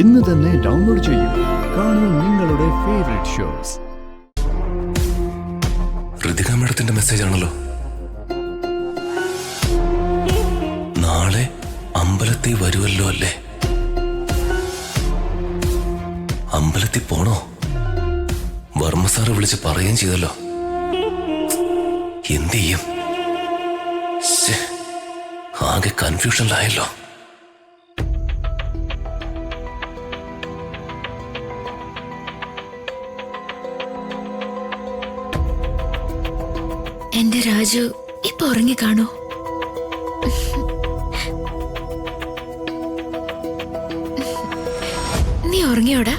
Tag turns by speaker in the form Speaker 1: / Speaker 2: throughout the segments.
Speaker 1: ഇന്ന് തന്നെ ഡൗൺലോഡ് ചെയ്യൂ. കാണൂ നിങ്ങളുടെ ഫേവറേറ്റ് ഷോസ്.
Speaker 2: ഋതിക മേഡത്തിന്റെ മെസ്സേജ് ആണല്ലോ. നാളെ അമ്പലത്തിൽ വരുമല്ലോ അല്ലേ? അമ്പലത്തിൽ പോണോ? വർമ്മ സാറ് വിളിച്ച് പറയുകയും ചെയ്തല്ലോ. എന്ത് ചെയ്യും? ആകെ കൺഫ്യൂഷനിലായല്ലോ.
Speaker 3: എന്റെ രാജു ഇപ്പൊ ഉറങ്ങിക്കാണോ? നീ ഉറങ്ങിയോടാ?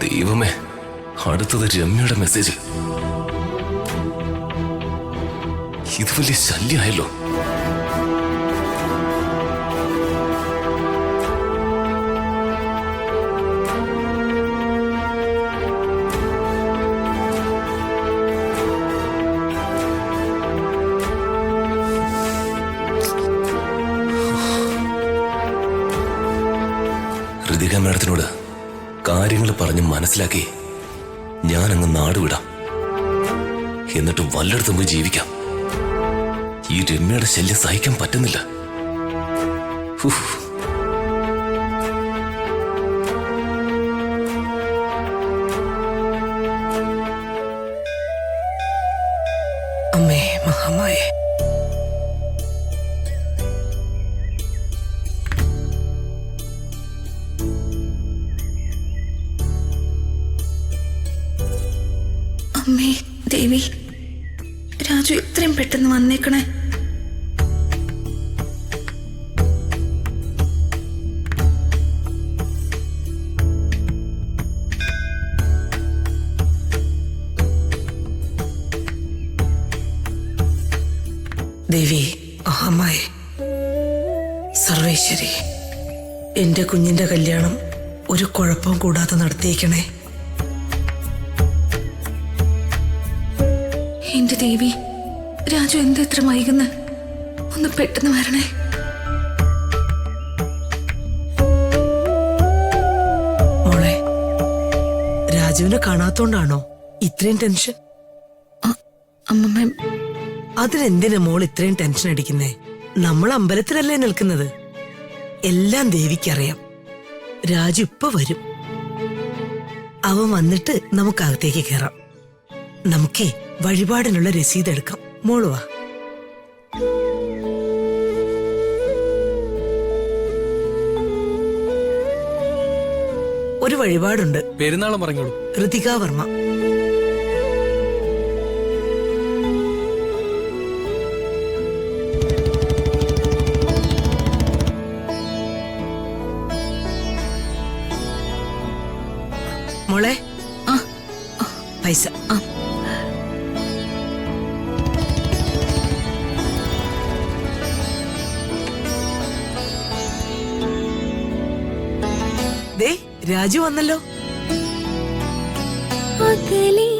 Speaker 2: ദൈവമേ, അടുത്തത് രമ്യയുടെ മെസ്സേജ്. ഇത് വലിയ ശല്യമായല്ലോ. ഋതിക മേഡത്തിനോട് കാര്യങ്ങൾ പറഞ്ഞ് മനസ്സിലാക്കി ഞാനങ്ങ് നാടുവിടാം. എന്നിട്ട് വല്ലയിടത്തും പോയി ജീവിക്കാം. ഈ രമ്യയുടെ ശല്യം സഹിക്കാൻ പറ്റുന്നില്ല.
Speaker 4: അമ്മേ മഹാമായേ,
Speaker 3: അമ്മേ ദേവി, രാജു ഇത്രയും പെട്ടെന്ന് വന്നേക്കണേ.
Speaker 4: ദേവി മഹാമായേ, സർവേശ്വരി, എന്റെ കുഞ്ഞിന്റെ കല്യാണം ഒരു കുഴപ്പവും കൂടാതെ നടത്തിയേക്കണേ.
Speaker 3: എന്റെ ദേവി, രാജു എന്താ ഇത്ര വൈകുന്ന? ഒന്ന് പെട്ടെന്ന് വരണേ.
Speaker 4: മോളെ, രാജുവിനെ കാണാത്തോണ്ടാണോ ഇത്രയും ടെൻഷൻ?
Speaker 3: അമ്മമ്മ,
Speaker 4: അതിനെന്തിനാ മോൾ ഇത്രയും ടെൻഷൻ അടിക്കുന്നേ? നമ്മൾ അമ്പലത്തിലല്ലേ നിൽക്കുന്നത്. എല്ലാം ദേവിക്കറിയാം. രാജു ഇപ്പൊ വരും. അവൻ വന്നിട്ട് നമുക്ക് അകത്തേക്ക് കയറാം. നമുക്കേ വഴിപാടിനുള്ള രസീത് എടുക്കാം. മോള് വാ. ഒരു വഴിപാടുണ്ട്.
Speaker 5: പെരുന്നാളും പറഞ്ഞോളൂ.
Speaker 4: ഋതിക വർമ്മ. മോളെ, പൈസ. ദേ രാജു വന്നല്ലോ.
Speaker 3: അകലെ